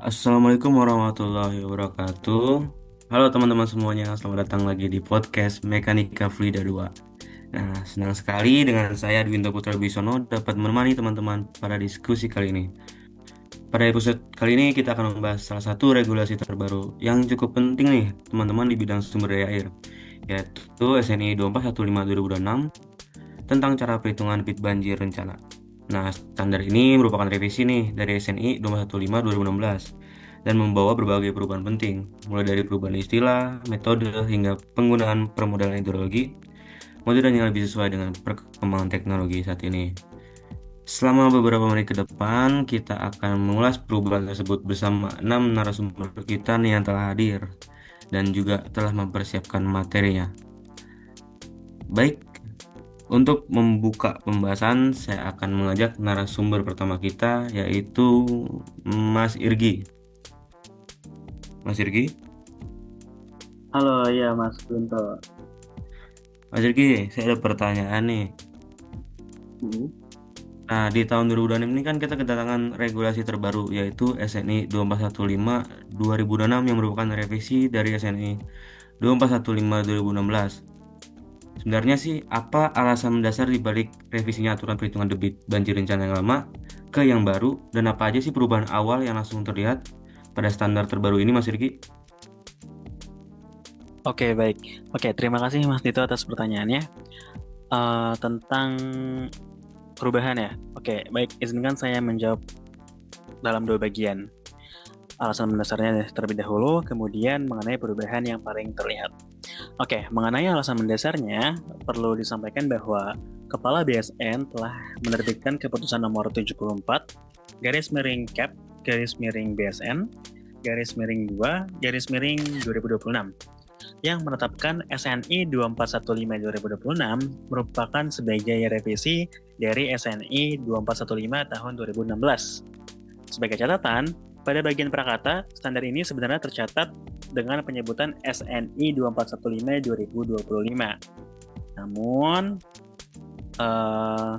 Assalamualaikum warahmatullahi wabarakatuh. Halo teman-teman semuanya, selamat datang lagi di podcast Mekanika Fluida 2. Nah, senang sekali dengan saya Dwinto Putra Bisono dapat menemani teman-teman pada diskusi kali ini. Pada episode kali ini kita akan membahas salah satu regulasi terbaru yang cukup penting nih teman-teman di bidang sumber daya air, yaitu SNI 2415/2026 tentang cara perhitungan bit banjir rencana. Nah, standar ini merupakan revisi nih dari SNI 215/2016 dan membawa berbagai perubahan penting, mulai dari perubahan istilah, metode, hingga penggunaan permodalan hidrologi, modern yang lebih sesuai dengan perkembangan teknologi saat ini. Selama beberapa menit ke depan, kita akan mengulas perubahan tersebut bersama 6 narasumber kita nih yang telah hadir dan juga telah mempersiapkan materinya. Baik, untuk membuka pembahasan, saya akan mengajak narasumber pertama kita, yaitu Mas Irgi. Mas Irgi? Halo, ya Mas Gunto. Mas Irgi, saya ada pertanyaan nih. Hmm. Nah, di tahun 2026 ini kan kita kedatangan regulasi terbaru, yaitu SNI 2415/2026 yang merupakan revisi dari SNI 2415/2016. Sebenarnya sih, apa alasan mendasar di balik revisinya aturan perhitungan debit banjir rencana yang lama ke yang baru, dan apa aja sih perubahan awal yang langsung terlihat pada standar terbaru ini, Mas Irgi? Oke, baik. Oke, terima kasih Mas Dito atas pertanyaannya. Tentang perubahan ya. Oke, baik. Izinkan saya menjawab dalam dua bagian. Alasan mendasarnya terlebih dahulu, kemudian mengenai perubahan yang paling terlihat. Oke, mengenai alasan mendasarnya, perlu disampaikan bahwa Kepala BSN telah menerbitkan keputusan nomor 74 garis miring CAP garis miring BSN garis miring 2 garis miring 2026 yang menetapkan SNI 2415/2026 merupakan sebagai revisi dari SNI 2415 tahun 2016. Sebagai catatan, pada bagian prakata, standar ini sebenarnya tercatat dengan penyebutan SNI 2415/2025. Namun, eh,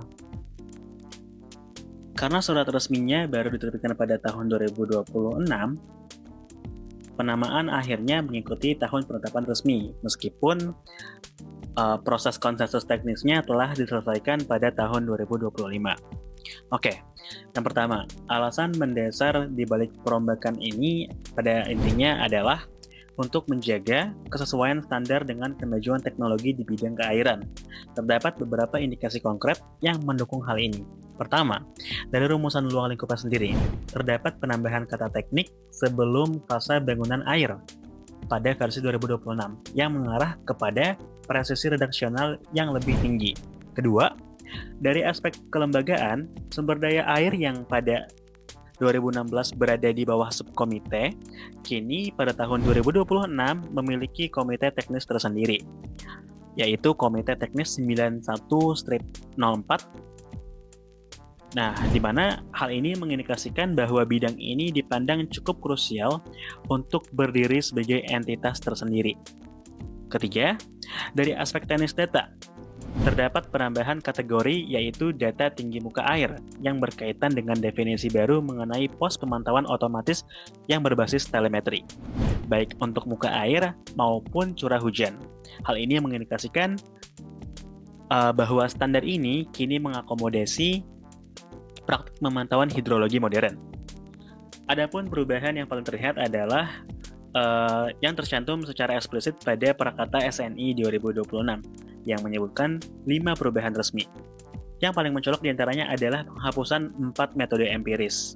karena surat resminya baru diterbitkan pada tahun 2026, penamaan akhirnya mengikuti tahun penetapan resmi, meskipun proses konsensus teknisnya telah diselesaikan pada tahun 2025. Oke, yang pertama, alasan mendasar di balik perombakan ini pada intinya adalah untuk menjaga kesesuaian standar dengan kemajuan teknologi di bidang keairan. Terdapat beberapa indikasi konkret yang mendukung hal ini. Pertama, dari rumusan ruang lingkupan sendiri, terdapat penambahan kata teknik sebelum fase bangunan air pada versi 2026 yang mengarah kepada presisi redaksional yang lebih tinggi. Kedua, dari aspek kelembagaan, sumber daya air yang pada 2016 berada di bawah subkomite, kini pada tahun 2026 memiliki komite teknis tersendiri, yaitu Komite Teknis 91-04. Nah, di mana hal ini mengindikasikan bahwa bidang ini dipandang cukup krusial untuk berdiri sebagai entitas tersendiri. Ketiga, dari aspek teknis data, terdapat penambahan kategori yaitu data tinggi muka air yang berkaitan dengan definisi baru mengenai pos pemantauan otomatis yang berbasis telemetri, baik untuk muka air maupun curah hujan. Hal ini mengindikasikan bahwa standar ini kini mengakomodasi praktik pemantauan hidrologi modern. Adapun perubahan yang paling terlihat adalah yang tercantum secara eksplisit pada Prakata SNI 2026 yang menyebutkan 5 perubahan resmi. Yang paling mencolok diantaranya adalah penghapusan 4 metode empiris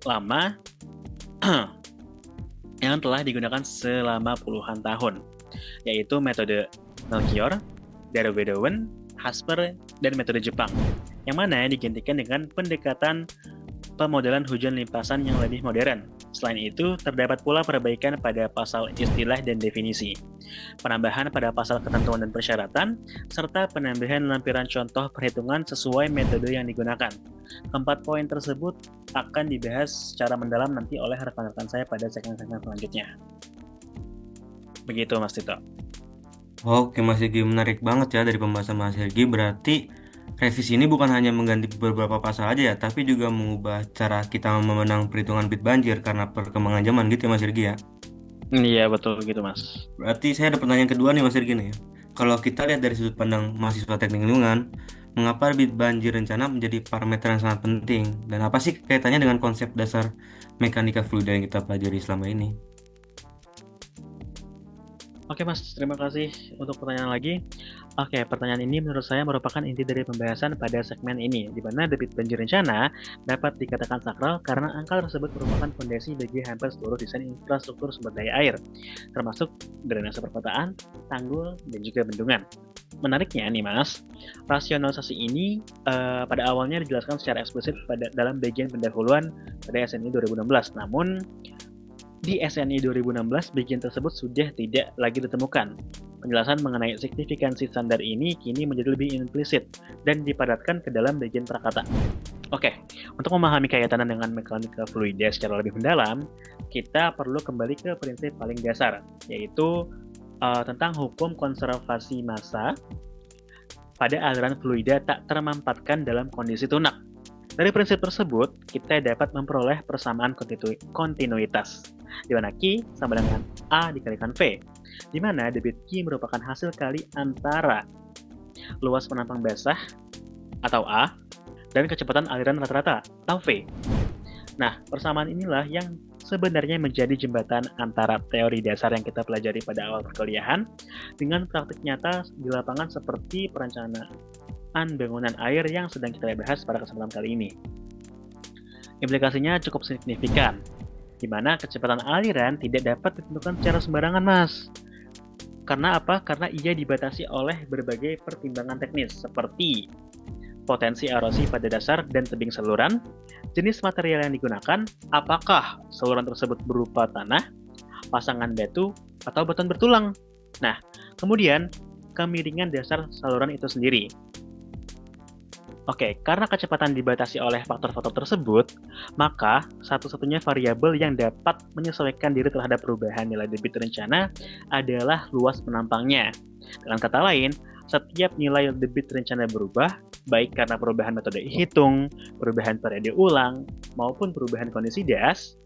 lama yang telah digunakan selama puluhan tahun, yaitu metode Melchior, Darwin, Hasper, dan metode Jepang, yang mana digantikan dengan pendekatan pemodelan hujan limpasan yang lebih modern. Selain itu, terdapat pula perbaikan pada pasal istilah dan definisi, penambahan pada pasal ketentuan dan persyaratan, serta penambahan lampiran contoh perhitungan sesuai metode yang digunakan. Keempat poin tersebut akan dibahas secara mendalam nanti oleh rekan-rekan saya pada segmen-segmen selanjutnya. Begitu, Mas Tito. Oke, Mas Irgi, menarik banget ya dari pembahasan Mas Irgi. Berarti Revisi ini bukan hanya mengganti beberapa pasal aja ya, tapi juga mengubah cara kita memenang perhitungan bit banjir karena perkembangan zaman gitu ya Mas Irgi ya. Iya betul gitu Mas. Berarti saya ada pertanyaan kedua nih Mas Irgi nih ya. Kalau kita lihat dari sudut pandang mahasiswa teknik lingkungan, mengapa bit banjir rencana menjadi parameter yang sangat penting? Dan apa sih kaitannya dengan konsep dasar mekanika fluida yang kita pelajari selama ini? Oke Mas, terima kasih untuk pertanyaan lagi. Oke, pertanyaan ini menurut saya merupakan inti dari pembahasan pada segmen ini, di mana debit banjir rencana dapat dikatakan sakral karena angka tersebut merupakan fondasi bagi hampir seluruh desain infrastruktur sumber daya air, termasuk drainase perkotaan, tanggul, dan juga bendungan. Menariknya nih Mas, rasionalisasi ini pada awalnya dijelaskan secara eksplisit dalam bagian pendahuluan pada SNI 2016. Namun di SNI 2016, bagian tersebut sudah tidak lagi ditemukan. Penjelasan mengenai signifikansi standar ini kini menjadi lebih implisit dan dipadatkan ke dalam bagian prakata. Oke, untuk memahami kaitannya dengan mekanika fluida secara lebih mendalam, kita perlu kembali ke prinsip paling dasar, yaitu tentang hukum konservasi massa pada aliran fluida tak termampatkan dalam kondisi tunak. Dari prinsip tersebut, kita dapat memperoleh persamaan kontinuitas, di mana Q sama dengan A dikalikan V, di mana debit Q merupakan hasil kali antara luas penampang basah atau A dan kecepatan aliran rata-rata atau V. Nah, persamaan inilah yang sebenarnya menjadi jembatan antara teori dasar yang kita pelajari pada awal perkuliahan dengan praktik nyata di lapangan seperti perencanaan bangunan air yang sedang kita bahas pada kesempatan kali ini. Implikasinya cukup signifikan, di mana kecepatan aliran tidak dapat ditentukan secara sembarangan, Mas. Karena apa? Karena ia dibatasi oleh berbagai pertimbangan teknis, seperti potensi erosi pada dasar dan tebing saluran, jenis material yang digunakan, apakah saluran tersebut berupa tanah, pasangan batu, atau beton bertulang. Nah, kemudian kemiringan dasar saluran itu sendiri. Oke, karena kecepatan dibatasi oleh faktor-faktor tersebut, maka satu-satunya variabel yang dapat menyesuaikan diri terhadap perubahan nilai debit rencana adalah luas penampangnya. Dengan kata lain, setiap nilai debit rencana berubah, baik karena perubahan metode hitung, perubahan periode ulang, maupun perubahan kondisi das,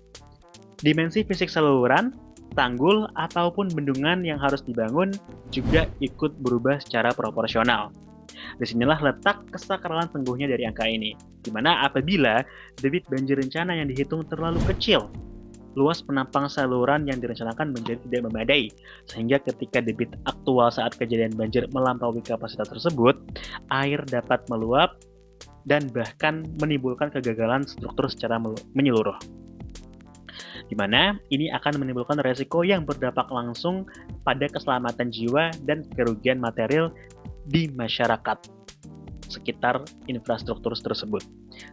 dimensi fisik saluran, tanggul, ataupun bendungan yang harus dibangun juga ikut berubah secara proporsional. Disinilah letak kesakralan tangguhnya dari angka ini, di mana apabila debit banjir rencana yang dihitung terlalu kecil, luas penampang saluran yang direncanakan menjadi tidak memadai, sehingga ketika debit aktual saat kejadian banjir melampaui kapasitas tersebut, air dapat meluap dan bahkan menimbulkan kegagalan struktur secara menyeluruh. Di mana ini akan menimbulkan resiko yang berdampak langsung pada keselamatan jiwa dan kerugian material di masyarakat sekitar infrastruktur tersebut.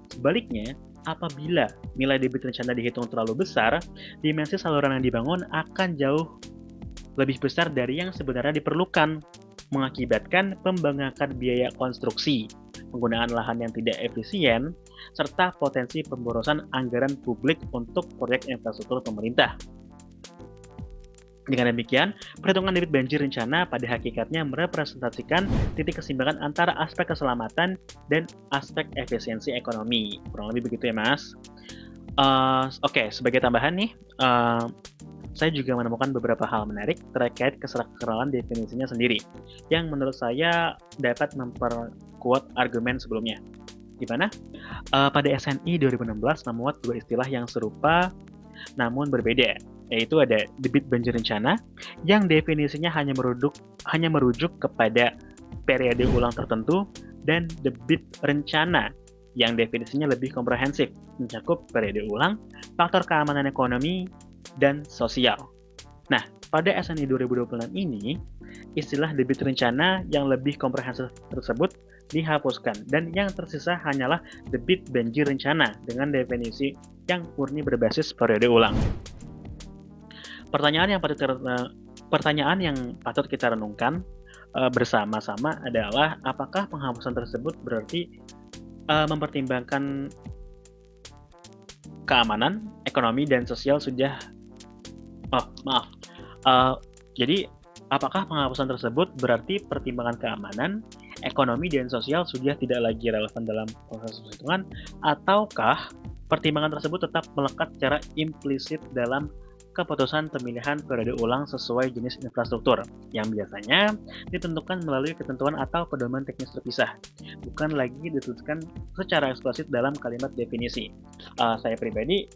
Sebaliknya, apabila nilai debit rencana dihitung terlalu besar, dimensi saluran yang dibangun akan jauh lebih besar dari yang sebenarnya diperlukan, mengakibatkan pembengkakan biaya konstruksi, penggunaan lahan yang tidak efisien, serta potensi pemborosan anggaran publik untuk proyek infrastruktur pemerintah. Dengan demikian, perhitungan debit banjir rencana pada hakikatnya merepresentasikan titik keseimbangan antara aspek keselamatan dan aspek efisiensi ekonomi. Kurang lebih begitu ya, Mas. Oke, sebagai tambahan nih, saya juga menemukan beberapa hal menarik terkait kesakralan definisinya sendiri, yang menurut saya dapat memperkuat argumen sebelumnya. Di mana? Pada SNI 2016 memuat dua istilah yang serupa namun berbeda, yaitu ada debit banjir rencana yang definisinya hanya merujuk kepada periode ulang tertentu, dan debit rencana yang definisinya lebih komprehensif, mencakup periode ulang, faktor keamanan ekonomi, dan sosial. Nah, pada SNI 2026 ini, istilah debit rencana yang lebih komprehensif tersebut dihapuskan, dan yang tersisa hanyalah debit banjir rencana dengan definisi yang murni berbasis periode ulang. Pertanyaan yang patut kita renungkan bersama-sama adalah apakah penghapusan tersebut berarti mempertimbangkan keamanan, ekonomi, dan sosial sudah jadi apakah penghapusan tersebut berarti pertimbangan keamanan, ekonomi dan sosial sudah tidak lagi relevan dalam proses perhitungan, ataukah pertimbangan tersebut tetap melekat secara implisit dalam keputusan pemilihan periode ulang sesuai jenis infrastruktur yang biasanya ditentukan melalui ketentuan atau pedoman teknis terpisah, bukan lagi ditentukan secara eksplisit dalam kalimat definisi. Saya pribadi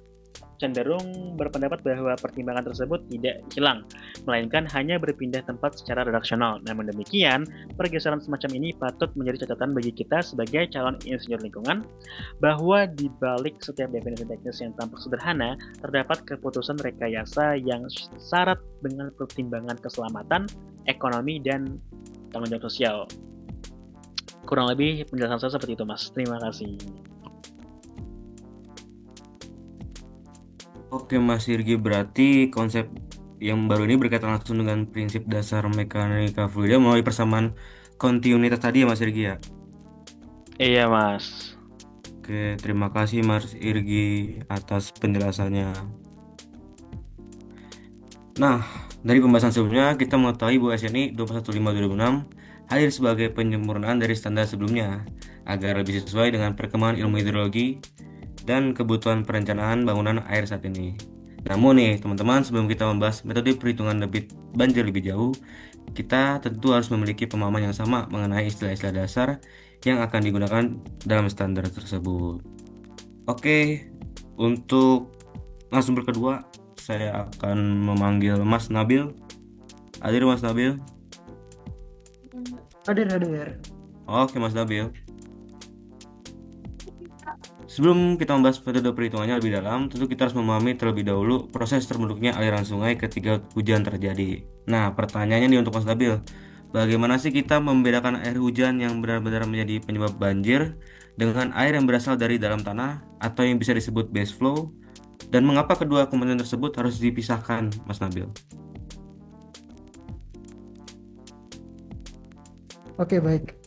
cenderung berpendapat bahwa pertimbangan tersebut tidak hilang, melainkan hanya berpindah tempat secara redaksional. Namun demikian, pergeseran semacam ini patut menjadi catatan bagi kita sebagai calon insinyur lingkungan, bahwa di balik setiap definisi teknis yang tampak sederhana, terdapat keputusan rekayasa yang syarat dengan pertimbangan keselamatan, ekonomi, dan tanggung jawab sosial. Kurang lebih penjelasan saya seperti itu, Mas. Terima kasih. Oke Mas Irgi, berarti konsep yang baru ini berkaitan langsung dengan prinsip dasar mekanika fluida melalui persamaan kontinuitas tadi ya Mas Irgi ya. Iya, Mas. Oke, terima kasih Mas Irgi atas penjelasannya. Nah, dari pembahasan sebelumnya kita mengetahui bahwa SNI 215/2006 hadir sebagai penyempurnaan dari standar sebelumnya agar lebih sesuai dengan perkembangan ilmu hidrologi dan kebutuhan perencanaan bangunan air saat ini. Namun nih teman-teman, sebelum kita membahas metode perhitungan debit banjir lebih jauh, kita tentu harus memiliki pemahaman yang sama mengenai istilah-istilah dasar yang akan digunakan dalam standar tersebut. Oke, untuk narasumber kedua, saya akan memanggil Mas Nabil. Hadir Mas Nabil. Hadir. Oke Mas Nabil. Sebelum kita membahas metode perhitungannya lebih dalam, tentu kita harus memahami terlebih dahulu proses terbentuknya aliran sungai ketika hujan terjadi. Nah, pertanyaannya nih untuk Mas Nabil, bagaimana sih kita membedakan air hujan yang benar-benar menjadi penyebab banjir dengan air yang berasal dari dalam tanah atau yang bisa disebut base flow, dan mengapa kedua komponen tersebut harus dipisahkan, Mas Nabil? Oke, baik.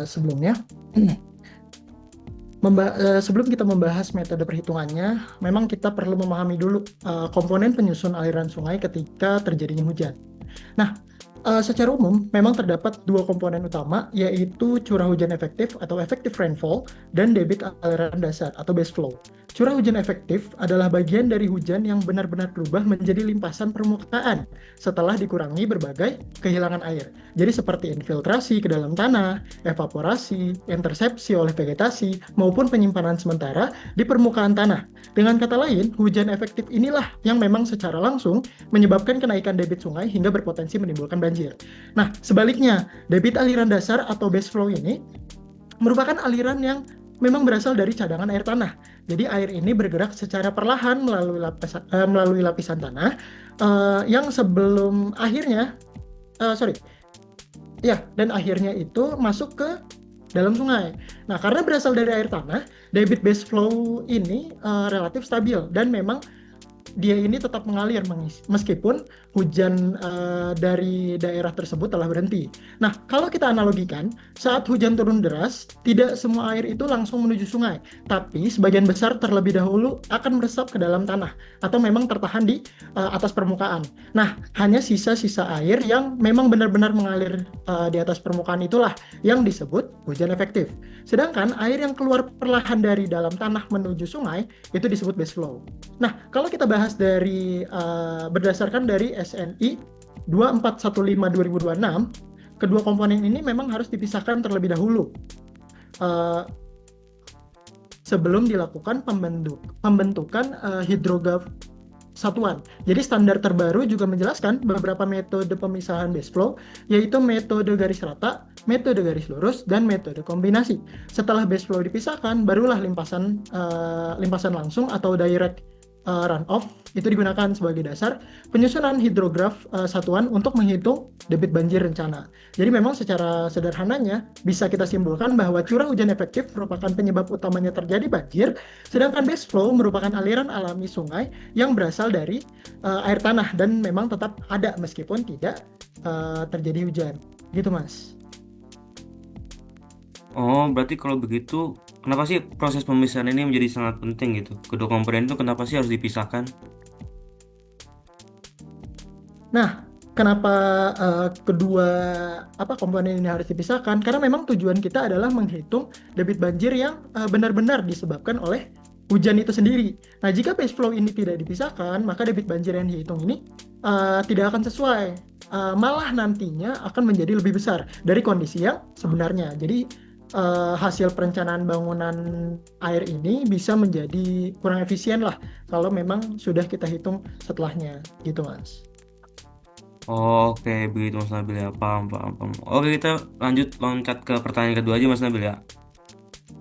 Sebelumnya, sebelum kita membahas metode perhitungannya, memang kita perlu memahami dulu komponen penyusun aliran sungai ketika terjadinya hujan. Nah, secara umum memang terdapat dua komponen utama, yaitu curah hujan efektif atau effective rainfall dan debit aliran dasar atau base flow. Curah hujan efektif adalah bagian dari hujan yang benar-benar berubah menjadi limpasan permukaan setelah dikurangi berbagai kehilangan air. Jadi seperti infiltrasi ke dalam tanah, evaporasi, intersepsi oleh vegetasi, maupun penyimpanan sementara di permukaan tanah. Dengan kata lain, hujan efektif inilah yang memang secara langsung menyebabkan kenaikan debit sungai hingga berpotensi menimbulkan banjir. Nah, sebaliknya, debit aliran dasar atau base flow ini merupakan aliran yang memang berasal dari cadangan air tanah. Jadi air ini bergerak secara perlahan melalui lapisan tanah yang sebelum akhirnya, dan akhirnya itu masuk ke dalam sungai. Nah, karena berasal dari air tanah, debit base flow ini relatif stabil dan memang dia ini tetap mengalir meskipun hujan dari daerah tersebut telah berhenti. Nah, kalau kita analogikan, saat hujan turun deras, tidak semua air itu langsung menuju sungai, tapi sebagian besar terlebih dahulu akan meresap ke dalam tanah atau memang tertahan di atas permukaan. Nah, hanya sisa-sisa air yang memang benar-benar mengalir di atas permukaan itulah yang disebut hujan efektif. Sedangkan air yang keluar perlahan dari dalam tanah menuju sungai itu disebut base flow. Nah, kalau kita bahas dari berdasarkan dari SNI 2415/2026, kedua komponen ini memang harus dipisahkan terlebih dahulu sebelum dilakukan pembentukan hidrograf satuan. Jadi standar terbaru juga menjelaskan beberapa metode pemisahan base flow, yaitu metode garis rata, metode garis lurus, dan metode kombinasi. Setelah base flow dipisahkan, barulah limpasan langsung atau direct runoff itu digunakan sebagai dasar penyusunan hidrograf satuan untuk menghitung debit banjir rencana. Jadi memang secara sederhananya bisa kita simpulkan bahwa curah hujan efektif merupakan penyebab utamanya terjadi banjir, sedangkan base flow merupakan aliran alami sungai yang berasal dari air tanah dan memang tetap ada meskipun tidak terjadi hujan. Gitu, Mas. Oh, berarti kalau begitu, kenapa sih proses pemisahan ini menjadi sangat penting gitu? Kedua komponen itu kenapa sih harus dipisahkan? Nah, kenapa kedua komponen ini harus dipisahkan? Karena memang tujuan kita adalah menghitung debit banjir yang benar-benar disebabkan oleh hujan itu sendiri. Nah, jika base flow ini tidak dipisahkan, maka debit banjir yang dihitung ini tidak akan sesuai. Malah nantinya akan menjadi lebih besar dari kondisi yang sebenarnya. Jadi hasil perencanaan bangunan air ini bisa menjadi kurang efisien lah kalau memang sudah kita hitung setelahnya, gitu Mas. Oke, begitu Mas Nabil ya. Paham, paham, paham. Oke, kita lanjut loncat ke pertanyaan kedua aja Mas Nabil ya.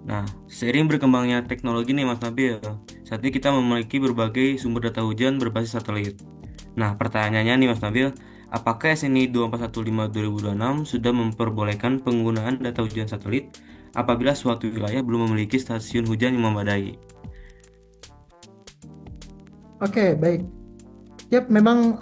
Nah, seiring berkembangnya teknologi nih Mas Nabil, saat ini kita memiliki berbagai sumber data hujan berbasis satelit. Nah, pertanyaannya nih Mas Nabil, apakah SNI 2415/2026 sudah memperbolehkan penggunaan data hujan satelit apabila suatu wilayah belum memiliki stasiun hujan yang memadai? Oke, baik. Yap, memang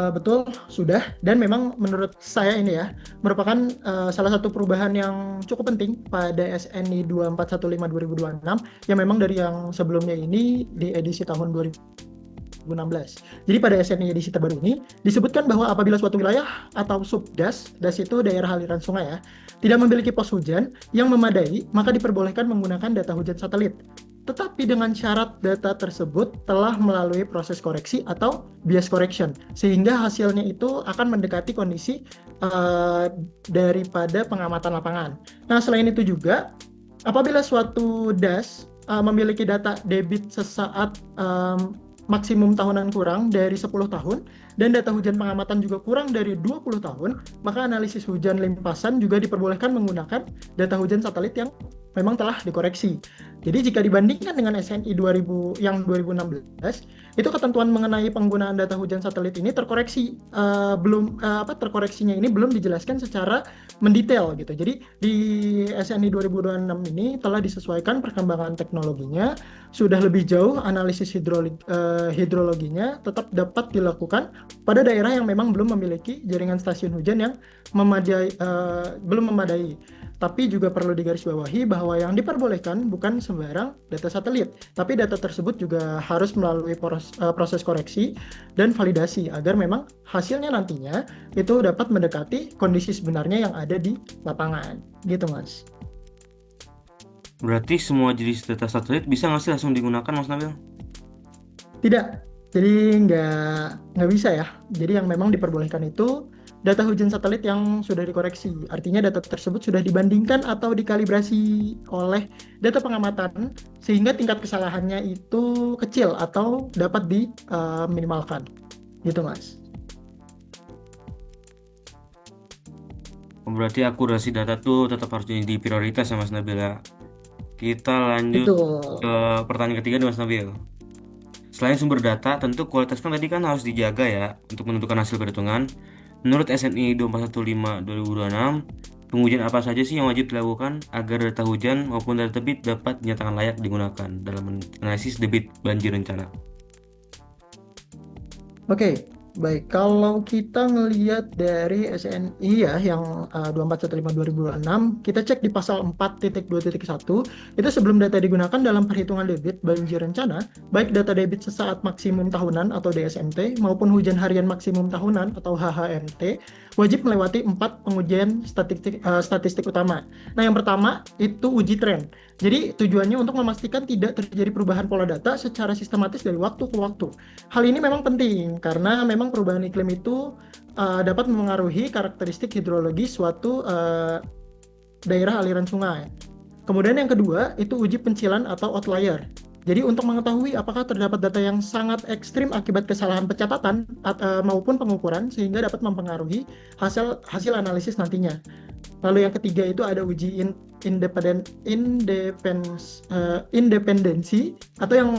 betul sudah, dan memang menurut saya ini ya merupakan salah satu perubahan yang cukup penting pada SNI 2415/2026 yang memang dari yang sebelumnya ini di edisi tahun 2016. Jadi pada SNI edisi terbaru ini disebutkan bahwa apabila suatu wilayah atau subdas, das itu daerah aliran sungai ya, tidak memiliki pos hujan yang memadai, maka diperbolehkan menggunakan data hujan satelit. Tetapi dengan syarat data tersebut telah melalui proses koreksi atau bias correction, sehingga hasilnya itu akan mendekati kondisi daripada pengamatan lapangan. Nah, selain itu juga, apabila suatu das memiliki data debit sesaat maksimum tahunan kurang dari 10 tahun, dan data hujan pengamatan juga kurang dari 20 tahun, maka analisis hujan limpasan juga diperbolehkan menggunakan data hujan satelit yang memang telah dikoreksi. Jadi jika dibandingkan dengan SNI 2000 yang 2016, itu ketentuan mengenai penggunaan data hujan satelit ini terkoreksi terkoreksinya ini belum dijelaskan secara mendetail gitu. Jadi di SNI 2026 ini telah disesuaikan perkembangan teknologinya, sudah lebih jauh analisis hidrologinya tetap dapat dilakukan pada daerah yang memang belum memiliki jaringan stasiun hujan yang belum memadai. Tapi juga perlu digarisbawahi bahwa yang diperbolehkan bukan sembarang data satelit, tapi data tersebut juga harus melalui proses koreksi dan validasi agar memang hasilnya nantinya itu dapat mendekati kondisi sebenarnya yang ada di lapangan. Gitu Mas. Berarti semua jenis data satelit bisa nggak sih langsung digunakan Mas Nabil? Tidak, jadi nggak bisa ya. Jadi yang memang diperbolehkan itu data hujan satelit yang sudah dikoreksi. Artinya data tersebut sudah dibandingkan atau dikalibrasi oleh data pengamatan sehingga tingkat kesalahannya itu kecil atau dapat diminimalkan. Gitu Mas. Berarti akurasi data tuh tetap harus jadi prioritas ya Mas Nabil ya. Kita lanjut Itu. ke pertanyaan ketiga nih Mas Nabil. Selain sumber data, tentu kualitas kan tadi kan harus dijaga ya untuk menentukan hasil perhitungan. Menurut SNI 2415/2026, pengujian apa saja sih yang wajib dilakukan agar data hujan maupun data debit dapat dinyatakan layak digunakan dalam analisis debit banjir rencana? Oke, baik. Kalau kita ngelihat dari SNI ya yang 2415/2026, kita cek di pasal 4.2.1, itu sebelum data digunakan dalam perhitungan debit banjir rencana, baik data debit sesaat maksimum tahunan atau DSMT maupun hujan harian maksimum tahunan atau HHMT, wajib melewati 4 pengujian statistik utama. Nah, yang pertama itu uji tren. Jadi tujuannya untuk memastikan tidak terjadi perubahan pola data secara sistematis dari waktu ke waktu. Hal ini memang penting karena memang perubahan iklim itu dapat memengaruhi karakteristik hidrologi suatu daerah aliran sungai. Kemudian yang kedua itu uji pencilan atau outlier. Jadi untuk mengetahui apakah terdapat data yang sangat ekstrim akibat kesalahan pencatatan maupun pengukuran sehingga dapat mempengaruhi hasil analisis nantinya. Lalu yang ketiga itu ada uji independensi atau yang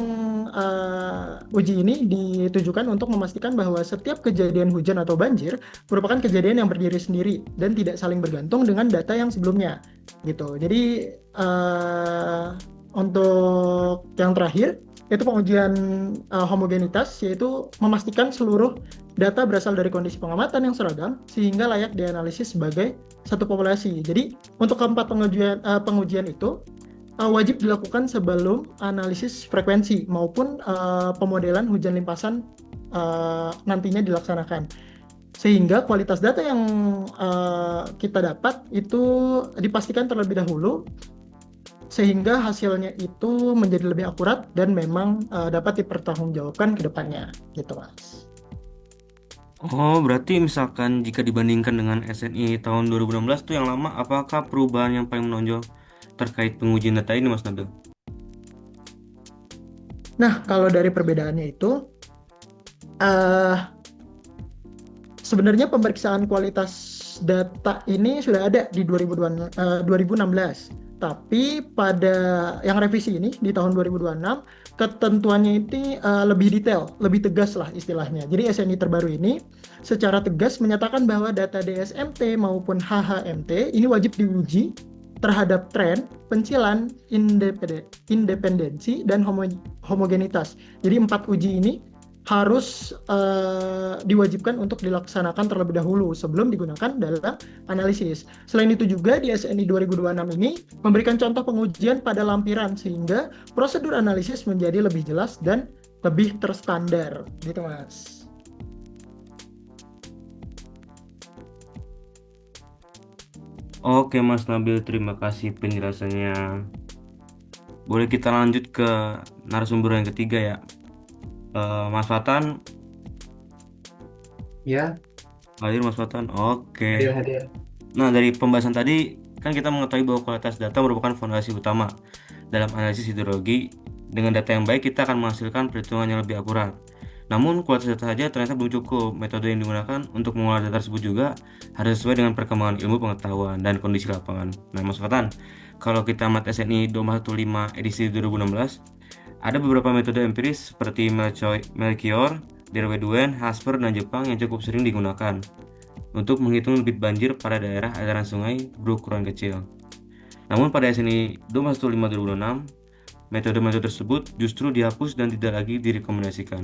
uji ini ditujukan untuk memastikan bahwa setiap kejadian hujan atau banjir merupakan kejadian yang berdiri sendiri dan tidak saling bergantung dengan data yang sebelumnya gitu. Jadi untuk yang terakhir itu pengujian homogenitas, yaitu memastikan seluruh data berasal dari kondisi pengamatan yang seragam sehingga layak dianalisis sebagai satu populasi. Jadi untuk keempat pengujian itu wajib dilakukan sebelum analisis frekuensi maupun pemodelan hujan limpasan nantinya dilaksanakan. Sehingga kualitas data yang kita dapat itu dipastikan terlebih dahulu sehingga hasilnya itu menjadi lebih akurat dan memang dapat dipertanggungjawabkan ke depannya gitu Mas. Oh, berarti misalkan jika dibandingkan dengan SNI tahun 2016 tuh yang lama, apakah perubahan yang paling menonjol terkait pengujian data ini, Mas Nabil? Nah, kalau dari perbedaannya itu eh sebenarnya pemeriksaan kualitas data ini sudah ada di 2016. Tapi pada yang revisi ini di tahun 2026 ketentuannya ini lebih detail, lebih tegas lah istilahnya. Jadi SNI terbaru ini secara tegas menyatakan bahwa data DSMT maupun HHMT ini wajib diuji terhadap tren, pencilan, independensi, dan homogenitas. Jadi 4 uji ini harus diwajibkan untuk dilaksanakan terlebih dahulu sebelum digunakan dalam analisis. Selain itu juga di SNI 2026 ini memberikan contoh pengujian pada lampiran sehingga prosedur analisis menjadi lebih jelas dan lebih terstandar gitu Mas. Oke, Mas Nabil, terima kasih penjelasannya. Boleh kita lanjut ke narasumber yang ketiga ya. Mas Fatan, Ya, hadir Mas Fatan. Oke. hadir. Nah, dari pembahasan tadi kan kita mengetahui bahwa kualitas data merupakan fondasi utama dalam analisis hidrologi. Dengan data yang baik, kita akan menghasilkan perhitungan yang lebih akurat. Namun, kualitas data saja ternyata belum cukup. Metode yang digunakan untuk mengolah data tersebut juga harus sesuai dengan perkembangan ilmu pengetahuan dan kondisi lapangan. Nah, Mas Fatan, kalau kita amat SNI 215 edisi 2016, ada beberapa metode empiris seperti Melchior, Derweduen, Hasper, dan Jepang yang cukup sering digunakan untuk menghitung debit banjir pada daerah aliran sungai berukuran kecil. Namun pada SNI 215/2006, metode-metode tersebut justru dihapus dan tidak lagi direkomendasikan.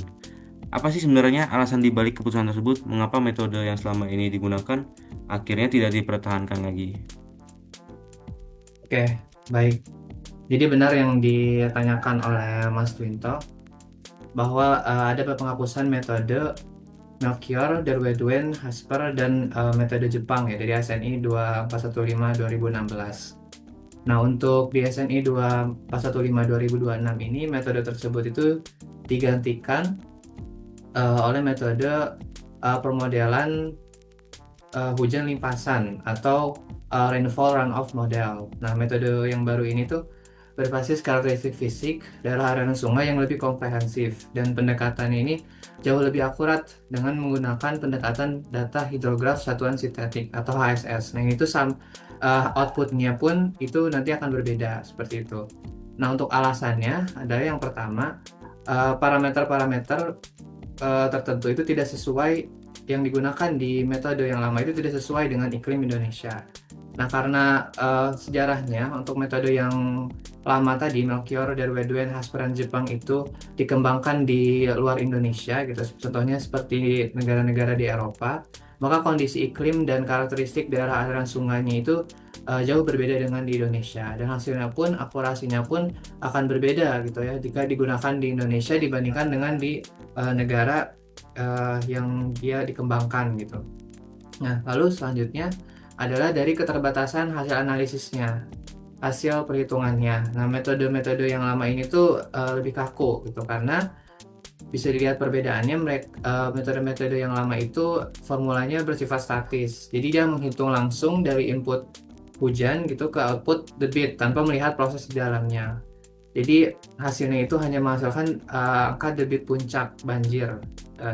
Apa sih sebenarnya alasan dibalik keputusan tersebut? Mengapa metode yang selama ini digunakan akhirnya tidak dipertahankan lagi? Oke, baik. Jadi benar yang ditanyakan oleh Mas Twinto bahwa ada penghapusan metode Melchior, Derweduen, Hasper, dan metode Jepang ya dari SNI 2415/2016. Nah, untuk di SNI 2415/2026 ini metode tersebut itu digantikan oleh metode permodelan hujan limpasan atau rainfall runoff model. Nah, metode yang baru ini tuh berbasis karakteristik fisik daerah aliran sungai yang lebih komprehensif dan pendekatannya ini jauh lebih akurat dengan menggunakan pendekatan data hidrograf satuan sintetik atau HSS. Nah, itu outputnya pun itu nanti akan berbeda seperti itu. Nah, untuk alasannya adalah yang pertama, parameter-parameter tertentu itu tidak sesuai yang digunakan di metode yang lama itu tidak sesuai dengan iklim Indonesia. Nah, karena sejarahnya untuk metode yang lama tadi, Melchior, Derweduen, Hasper, dan Jepang itu dikembangkan di luar Indonesia gitu. Contohnya seperti negara-negara di Eropa, maka kondisi iklim dan karakteristik daerah aliran sungainya itu jauh berbeda dengan di Indonesia. Dan hasilnya pun, akurasinya pun akan berbeda gitu ya jika digunakan di Indonesia dibandingkan dengan di negara yang dia dikembangkan gitu. Nah, lalu selanjutnya adalah dari keterbatasan hasil analisisnya, hasil perhitungannya. Nah, metode-metode yang lama ini tuh lebih kaku gitu karena bisa dilihat perbedaannya. Metode-metode yang lama itu formulanya bersifat statis. Jadi dia menghitung langsung dari input hujan gitu ke output debit tanpa melihat proses di dalamnya. Jadi hasilnya itu hanya menghasilkan angka debit puncak banjir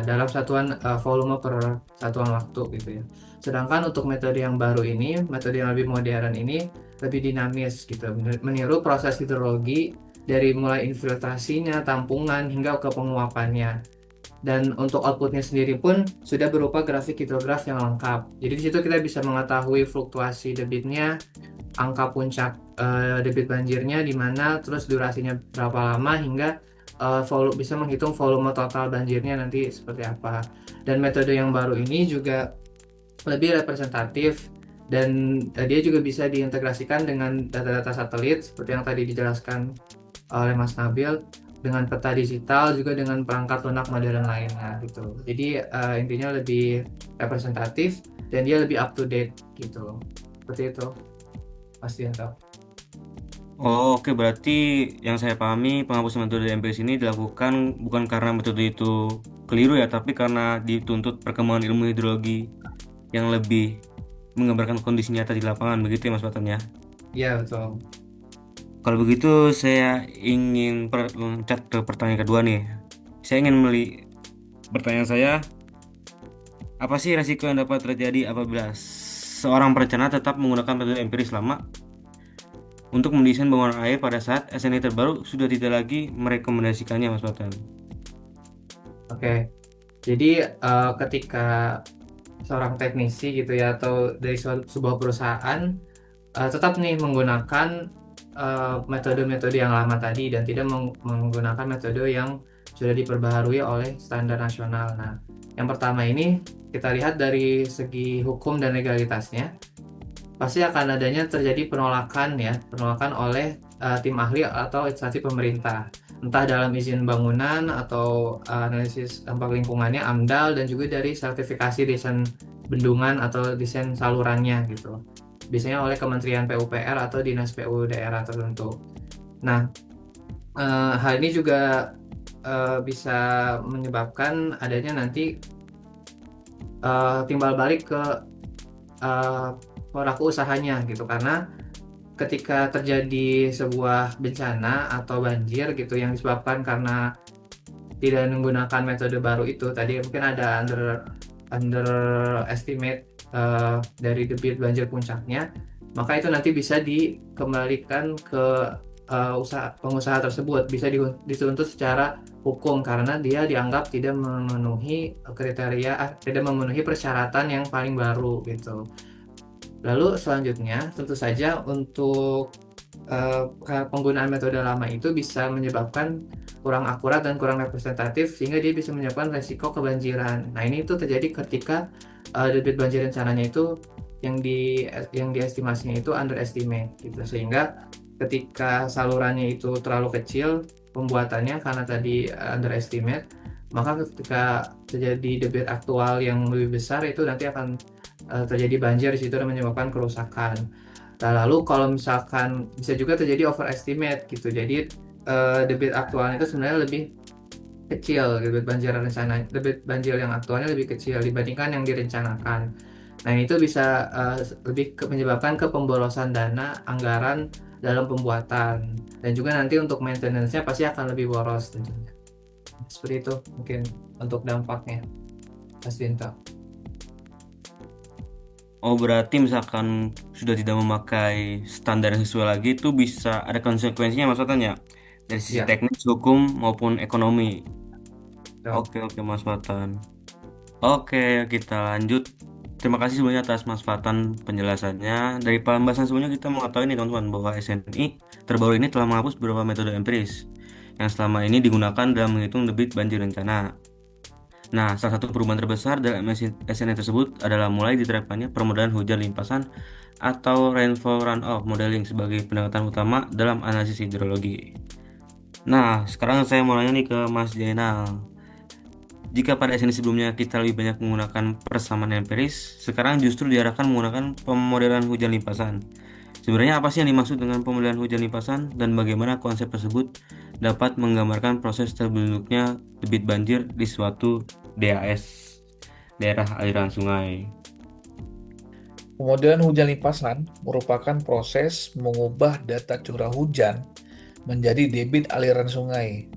dalam satuan volume per satuan waktu gitu ya. Sedangkan untuk metode yang baru ini, metode yang lebih modern ini lebih dinamis gitu, meniru proses hidrologi dari mulai infiltrasinya, tampungan hingga ke penguapannya. Dan untuk outputnya sendiri pun sudah berupa grafik hidrograf yang lengkap. Jadi di situ kita bisa mengetahui fluktuasi debitnya, angka puncak debit banjirnya di mana, terus durasinya berapa lama hingga bisa menghitung volume total banjirnya nanti seperti apa. Dan metode yang baru ini juga lebih representatif dan dia juga bisa diintegrasikan dengan data-data satelit seperti yang tadi dijelaskan oleh Mas Nabil dengan peta digital juga dengan perangkat lunak modern lainnya gitu. Jadi intinya lebih representatif dan dia lebih up to date gitu. Seperti itu pasti tahu. Oh, oke, berarti yang saya pahami penghapusan metode empiris ini dilakukan bukan karena metode itu keliru ya, tapi karena dituntut perkembangan ilmu hidrologi yang lebih menggambarkan kondisi nyata di lapangan, begitu ya Mas Fatan ya. Iya betul. Kalau begitu saya ingin loncat ke pertanyaan kedua nih. Saya ingin pertanyaan saya, apa sih resiko yang dapat terjadi apabila seorang perencana tetap menggunakan metode empiris lama untuk mendesain bangunan air pada saat SNI terbaru sudah tidak lagi merekomendasikannya, Mas Fatan? Oke. Jadi ketika seorang teknisi gitu ya atau dari sebuah perusahaan tetap nih menggunakan metode-metode yang lama tadi dan tidak menggunakan metode yang sudah diperbaharui oleh standar nasional. Nah, yang pertama ini kita lihat dari segi hukum dan legalitasnya, pasti akan adanya terjadi penolakan oleh tim ahli atau instansi pemerintah, entah dalam izin bangunan atau analisis dampak lingkungannya AMDAL dan juga dari sertifikasi desain bendungan atau desain salurannya gitu. Biasanya oleh Kementerian PUPR atau Dinas PU daerah tertentu. Nah, hal ini juga bisa menyebabkan adanya nanti timbal balik ke pelaku usahanya gitu, karena ketika terjadi sebuah bencana atau banjir gitu yang disebabkan karena tidak menggunakan metode baru itu tadi, mungkin ada underestimate dari debit banjir puncaknya, maka itu nanti bisa dikembalikan ke pengusaha tersebut, bisa dituntut secara hukum karena dia dianggap tidak memenuhi kriteria, tidak memenuhi persyaratan yang paling baru gitu. Lalu selanjutnya tentu saja untuk penggunaan metode lama itu bisa menyebabkan kurang akurat dan kurang representatif sehingga dia bisa menyebabkan resiko kebanjiran. Nah, ini itu terjadi ketika debit banjir rencananya itu yang diestimasinya itu underestimate gitu, sehingga ketika salurannya itu terlalu kecil pembuatannya karena tadi underestimate, maka ketika terjadi debit aktual yang lebih besar itu nanti akan terjadi banjir di situ dan menyebabkan kerusakan. Nah, lalu kalau misalkan bisa juga terjadi overestimate gitu, jadi debit aktualnya itu sebenarnya lebih kecil, debit banjir yang aktualnya lebih kecil dibandingkan yang direncanakan. Nah, itu bisa lebih menyebabkan pemborosan dana anggaran dalam pembuatan, dan juga nanti untuk maintenance-nya pasti akan lebih boros tentunya. Seperti itu mungkin untuk dampaknya, Mas Dinto. Oh, berarti misalkan sudah tidak memakai standar yang sesuai lagi itu bisa ada konsekuensinya, Mas Fatan ya, dari sisi Ya, teknis, hukum maupun ekonomi. betul. Oke, Mas Fatan. Oke, kita lanjut. Terima kasih sebenarnya atas Mas Fatan penjelasannya. Dari pembahasan sebelumnya kita mengetahui nih teman-teman bahwa SNI terbaru ini telah menghapus beberapa metode empiris yang selama ini digunakan dalam menghitung debit banjir rencana. Nah, salah satu perubahan terbesar dalam SNI tersebut adalah mulai diterapkannya permodelan hujan limpasan atau rainfall runoff modeling sebagai pendekatan utama dalam analisis hidrologi. Nah, sekarang saya mau nanya nih ke Mas Jainal. Jika pada SNI sebelumnya kita lebih banyak menggunakan persamaan empiris, sekarang justru diarahkan menggunakan pemodelan hujan limpasan. Sebenarnya apa sih yang dimaksud dengan pemodelan hujan limpasan dan bagaimana konsep tersebut dapat menggambarkan proses terbentuknya debit banjir di suatu DAS, daerah aliran sungai? Pemodelan hujan limpasan merupakan proses mengubah data curah hujan menjadi debit aliran sungai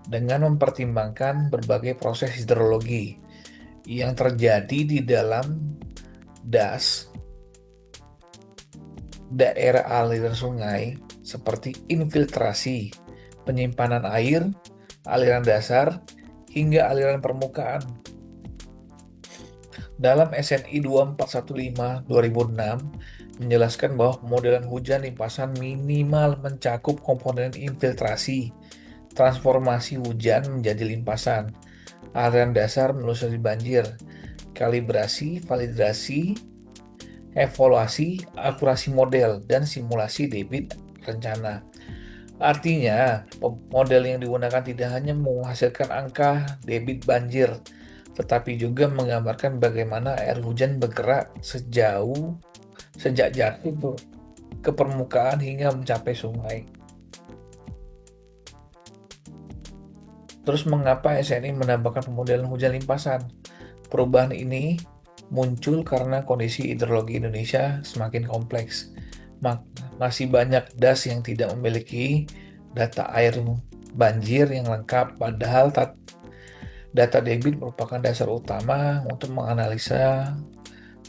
dengan mempertimbangkan berbagai proses hidrologi yang terjadi di dalam das daerah aliran sungai seperti infiltrasi, penyimpanan air, aliran dasar, hingga aliran permukaan. Dalam SNI 2415/2006 menjelaskan bahwa pemodelan hujan limpasan minimal mencakup komponen infiltrasi, transformasi hujan menjadi limpasan, aliran dasar menelusuri banjir, kalibrasi, validasi, evaluasi, akurasi model, dan simulasi debit rencana. Artinya, model yang digunakan tidak hanya menghasilkan angka debit banjir, tetapi juga menggambarkan bagaimana air hujan bergerak sejak jatuh ke permukaan hingga mencapai sungai. Terus mengapa SNI menambahkan pemodelan hujan limpasan? Perubahan ini muncul karena kondisi hidrologi Indonesia semakin kompleks. Masih banyak das yang tidak memiliki data air banjir yang lengkap, padahal data debit merupakan dasar utama untuk menganalisa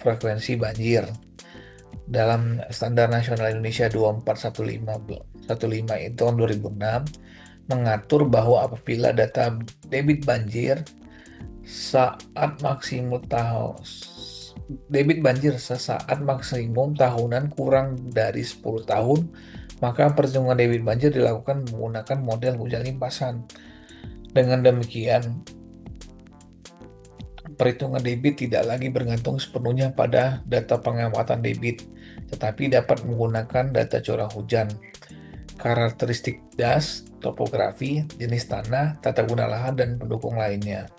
frekuensi banjir. Dalam Standar Nasional Indonesia 24115 itu tahun 2006 mengatur bahwa apabila data debit banjir sesaat maksimum tahunan kurang dari 10 tahun, maka perhitungan debit banjir dilakukan menggunakan model hujan limpasan. Dengan demikian, perhitungan debit tidak lagi bergantung sepenuhnya pada data pengamatan debit, tetapi dapat menggunakan data curah hujan, karakteristik das, topografi, jenis tanah, tata guna lahan, dan pendukung lainnya.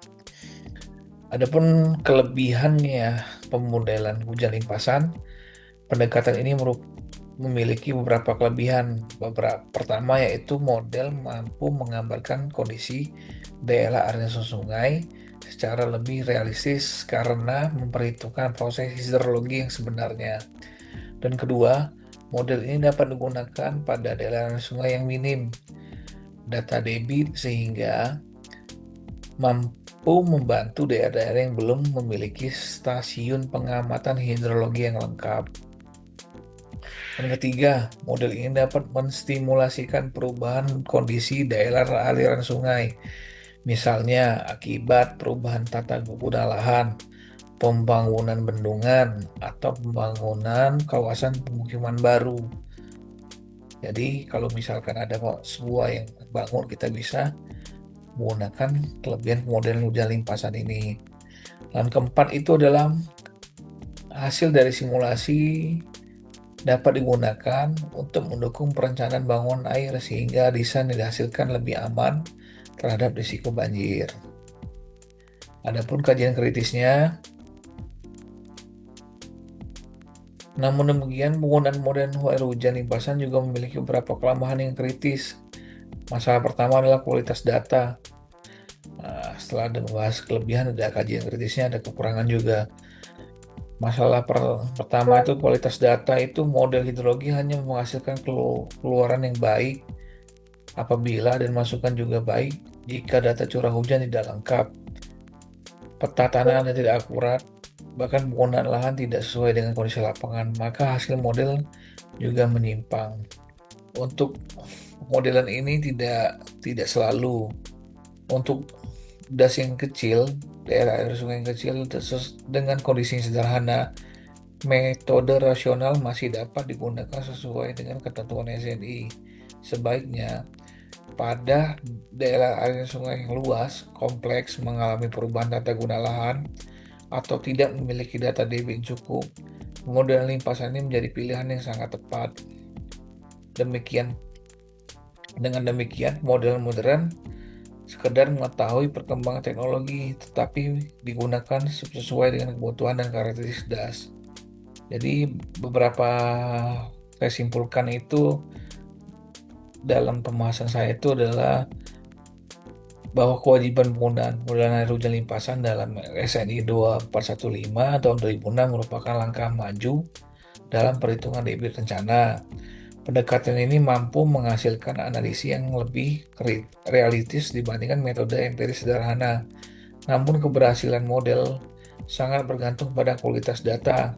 Adapun kelebihannya pemodelan hujan limpasan, pendekatan ini memiliki beberapa kelebihan. Pertama yaitu model mampu menggambarkan kondisi daerah aliran sungai secara lebih realistis karena memperhitungkan proses hidrologi yang sebenarnya. Dan kedua, model ini dapat digunakan pada daerah aliran sungai yang minim data debit sehingga mampu membantu daerah-daerah yang belum memiliki stasiun pengamatan hidrologi yang lengkap. Dan ketiga, model ini dapat menstimulasikan perubahan kondisi daerah aliran sungai, misalnya akibat perubahan tata guna lahan, pembangunan bendungan, atau pembangunan kawasan pemukiman baru. Jadi kalau misalkan ada sebuah yang bangun, kita bisa menggunakan kelebihan model hujan limpasan ini. Dan keempat itu adalah hasil dari simulasi dapat digunakan untuk mendukung perencanaan bangunan air sehingga desain dihasilkan lebih aman terhadap risiko banjir. Adapun kajian kritisnya, namun demikian penggunaan model air hujan limpasan juga memiliki beberapa kelemahan yang kritis. Masalah pertama adalah kualitas data. Setelah membahas kelebihan, ada kajian kritisnya, ada kekurangan juga. Masalah pertama itu kualitas data, itu model hidrologi hanya menghasilkan keluaran yang baik apabila dan masukan juga baik jika data curah hujan tidak lengkap, peta tanah tidak akurat, bahkan penggunaan lahan tidak sesuai dengan kondisi lapangan, maka hasil model juga menyimpang. Untuk modelan ini tidak selalu. Untuk das yang kecil, daerah air sungai yang kecil dengan kondisi yang sederhana, metode rasional masih dapat digunakan sesuai dengan ketentuan SNI. Sebaiknya pada daerah air sungai yang luas, kompleks, mengalami perubahan tata guna lahan, atau tidak memiliki data debit cukup, model limpasan ini menjadi pilihan yang sangat tepat. Dengan demikian, model modern sekedar mengetahui perkembangan teknologi, tetapi digunakan sesuai dengan kebutuhan dan karakteristik das. Jadi beberapa saya simpulkan itu dalam pembahasan saya itu adalah bahwa kewajiban penggunaan modelan air hujan limpasan dalam SNI 2415 tahun 2006 merupakan langkah maju dalam perhitungan debit rencana. Pendekatan ini mampu menghasilkan analisis yang lebih realistis dibandingkan metode empiris sederhana. Namun keberhasilan model sangat bergantung pada kualitas data,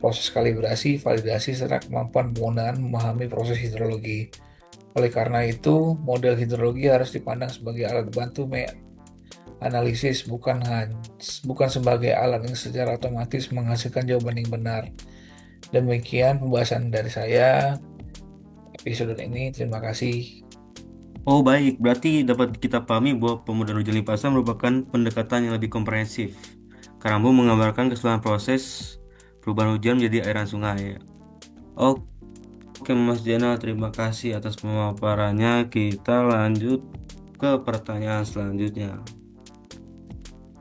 proses kalibrasi, validasi, serta kemampuan penggunaan memahami proses hidrologi. Oleh karena itu, model hidrologi harus dipandang sebagai alat bantu analisis, bukan sebagai alat yang secara otomatis menghasilkan jawaban yang benar. Demikian pembahasan dari saya episode ini. Terima kasih. Oh baik, berarti dapat kita pahami bahwa pemodelan hujan limpasan merupakan pendekatan yang lebih komprehensif karena mampu menggambarkan keseluruhan proses perubahan hujan menjadi aliran sungai. Oke, Oke Mas Diana, terima kasih atas pemaparannya. Kita lanjut ke pertanyaan selanjutnya.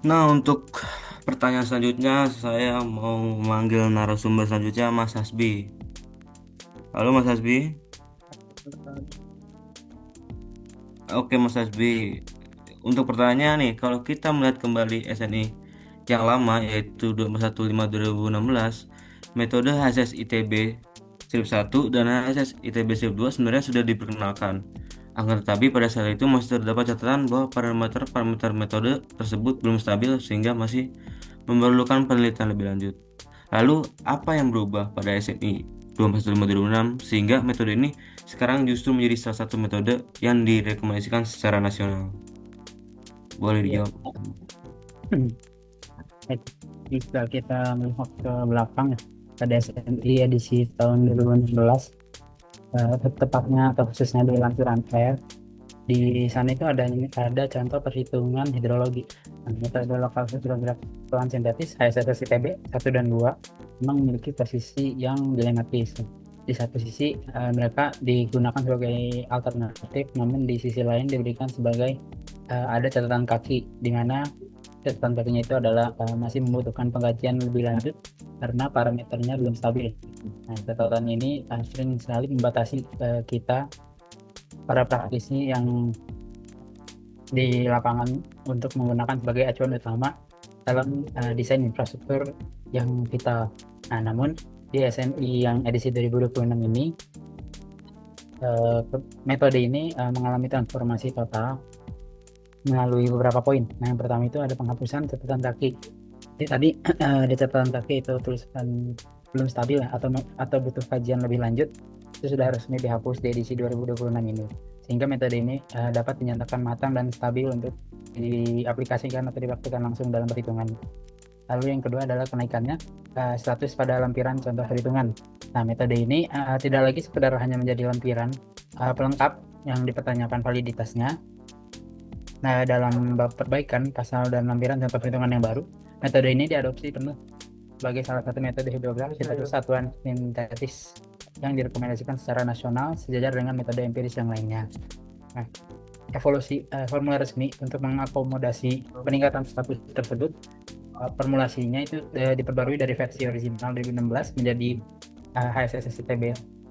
Nah, untuk pertanyaan selanjutnya saya mau memanggil narasumber selanjutnya Mas Hasbi. Halo Mas Hasbi. Oke Mas Hasbi, untuk pertanyaan nih, kalau kita melihat kembali SNI yang lama yaitu 215/2016, metode HSS ITB strip 1 dan HSS ITB strip 2 sebenarnya sudah diperkenalkan. Akan tetapi pada saat itu masih terdapat catatan bahwa parameter metode tersebut belum stabil sehingga masih memerlukan penelitian lebih lanjut. Lalu apa yang berubah pada SNI 215/2006 sehingga metode ini sekarang justru menjadi salah satu metode yang direkomendasikan secara nasional? Boleh Ya, dijawab. jika kita melihat ke belakang ya, pada SNI edisi tahun 2016, tepatnya atau khususnya di Lanturan Air, di sana itu ada contoh perhitungan hidrologi. Nah, metode lokal hidrografi pelan sintetis HSSS ITB 1 dan 2 memang memiliki posisi yang dilematis. Di satu sisi mereka digunakan sebagai alternatif, namun di sisi lain diberikan sebagai ada catatan kaki, di mana catatan kakinya itu adalah masih membutuhkan pengkajian lebih lanjut karena parameternya belum stabil. Nah, catatan ini sering sekali membatasi kita para praktisi yang di lapangan untuk menggunakan sebagai acuan utama dalam desain infrastruktur yang vital. Nah, namun di SNI yang edisi 2026 ini metode ini mengalami transformasi total melalui beberapa poin. Nah, yang pertama itu ada penghapusan catatan kaki. Jadi tadi di catatan kaki itu tulisan belum stabil ya, atau butuh kajian lebih lanjut, itu sudah resmi dihapus di edisi 2026 ini. Sehingga metode ini dapat dinyatakan matang dan stabil untuk diaplikasikan atau dipraktikkan langsung dalam perhitungan. Lalu yang kedua adalah kenaikannya status pada lampiran contoh perhitungan. Nah, metode ini tidak lagi sekedar hanya menjadi lampiran pelengkap yang dipertanyakan validitasnya. Nah, dalam bab perbaikan pasal dan lampiran contoh perhitungan yang baru, metode ini diadopsi penuh sebagai salah satu metode hidrografi atau satuan sintetis yang direkomendasikan secara nasional sejajar dengan metode empiris yang lainnya. Nah, evolusi formula resmi untuk mengakomodasi peningkatan status tersebut, formulasinya itu diperbarui dari versi original 2016 menjadi HSSS ITB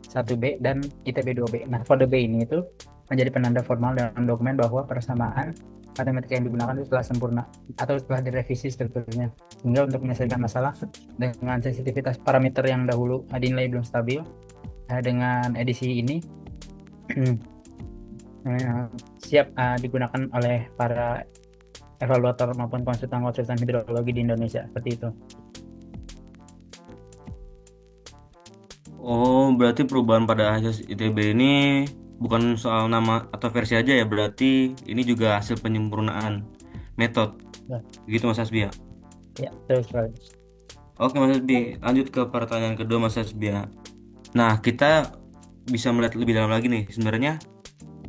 1B dan ITB 2B. Nah, kode B ini itu menjadi penanda formal dalam dokumen bahwa persamaan matematika yang digunakan itu telah sempurna atau telah direvisi strukturnya, sehingga untuk menyelesaikan masalah dengan sensitivitas parameter yang dahulu dinilai belum stabil, dengan edisi ini siap digunakan oleh para evaluator maupun konsultan hidrologi di Indonesia, seperti itu. Oh, berarti perubahan pada HSS ITB ini bukan soal nama atau versi aja ya, berarti ini juga hasil penyempurnaan metode. Ya. Gitu Mas Hasbi ya? Ya, terus sekali. Oke Mas Hasbi, lanjut ke pertanyaan kedua Mas Hasbi ya. Nah, kita bisa melihat lebih dalam lagi nih, sebenarnya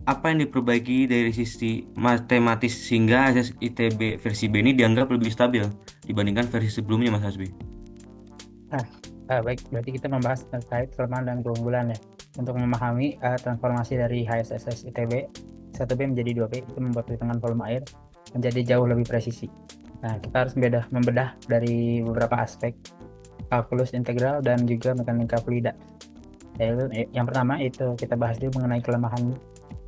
apa yang diperbaiki dari sisi matematis sehingga HSS ITB versi B ini dianggap lebih stabil dibandingkan versi sebelumnya Mas Hasbi? Baik, berarti kita membahas terkait kelemahan dan keunggulan ya. Untuk memahami transformasi dari HSSS ITB 1B menjadi 2B, itu membuat perhitungan volume air menjadi jauh lebih presisi. Nah, kita harus membedah dari beberapa aspek kalkulus integral dan juga mekanika fluida. Yang pertama itu kita bahas dulu mengenai kelemahan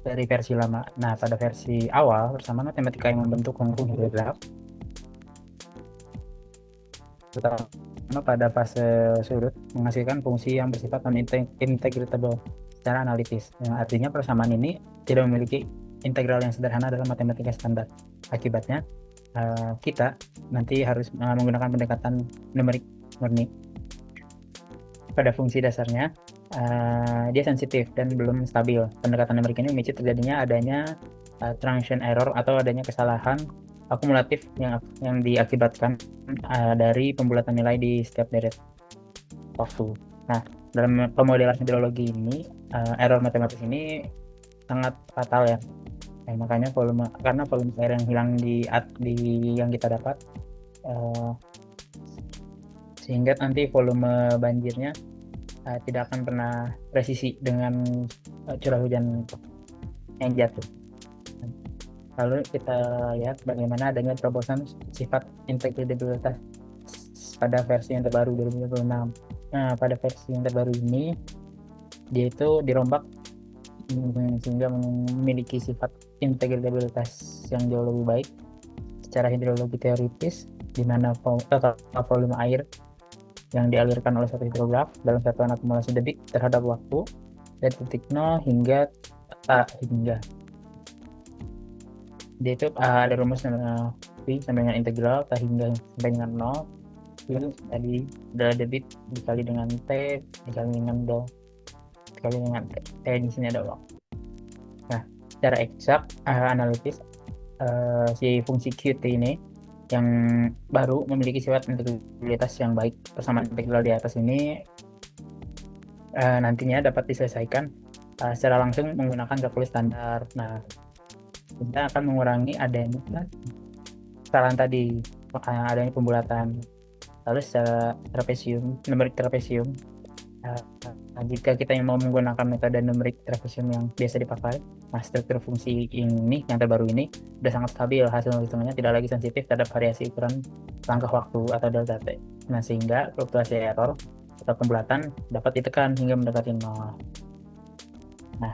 dari versi lama. Nah, pada versi awal persamaan matematika yang membentuk fungsi hidrograf, terutama pada fase surut, menghasilkan fungsi yang bersifat non-integratable secara analitis. Yang artinya persamaan ini tidak memiliki integral yang sederhana dalam matematika standar. Akibatnya kita nanti harus menggunakan pendekatan numerik murni. Pada fungsi dasarnya dia sensitif dan belum stabil. Pendekatan numerik ini memicu terjadinya adanya transition error atau adanya kesalahan akumulatif yang diakibatkan dari pembulatan nilai di setiap deret waktu. Nah, dalam pemodelan hidrologi ini error matematis ini sangat fatal ya. Makanya karena volume air yang hilang di yang kita dapat, sehingga nanti volume banjirnya tidak akan pernah presisi dengan curah hujan yang jatuh. Lalu kita lihat bagaimana adanya terobosan sifat integrabilitas pada versi yang terbaru 2026. Nah, pada versi yang terbaru ini dia itu dirombak sehingga memiliki sifat integrabilitas yang jauh lebih baik secara hidrologi teoritis, di mana volume air yang dialirkan oleh satu hidrograf dalam satuan akumulasi debit terhadap waktu dari titik 0 hingga dia itu ada rumus V sama dengan integral T hingga sampai dengan 0. Itu tadi adalah debit dikali dengan T dikali dengan del dikali dengan T di sini ada waktu. Nah, secara eksak analitis si fungsi Qt ini yang baru memiliki sifat integralitas yang baik. Persamaan integral di atas ini nantinya dapat diselesaikan secara langsung menggunakan kalkulus standar. Nah, kita akan mengurangi adanya kesalahan tadi, adanya pembulatan. Lalu secara numerik trapesium, jika kita yang mau menggunakan metode numerik trapesium yang biasa dipakai, nah struktur fungsi ini yang terbaru ini sudah sangat stabil, hasil hitungannya tidak lagi sensitif terhadap variasi ukuran langkah waktu atau delta T. Nah, sehingga fluktuasi error atau pembulatan dapat ditekan hingga mendekati 0. Nah,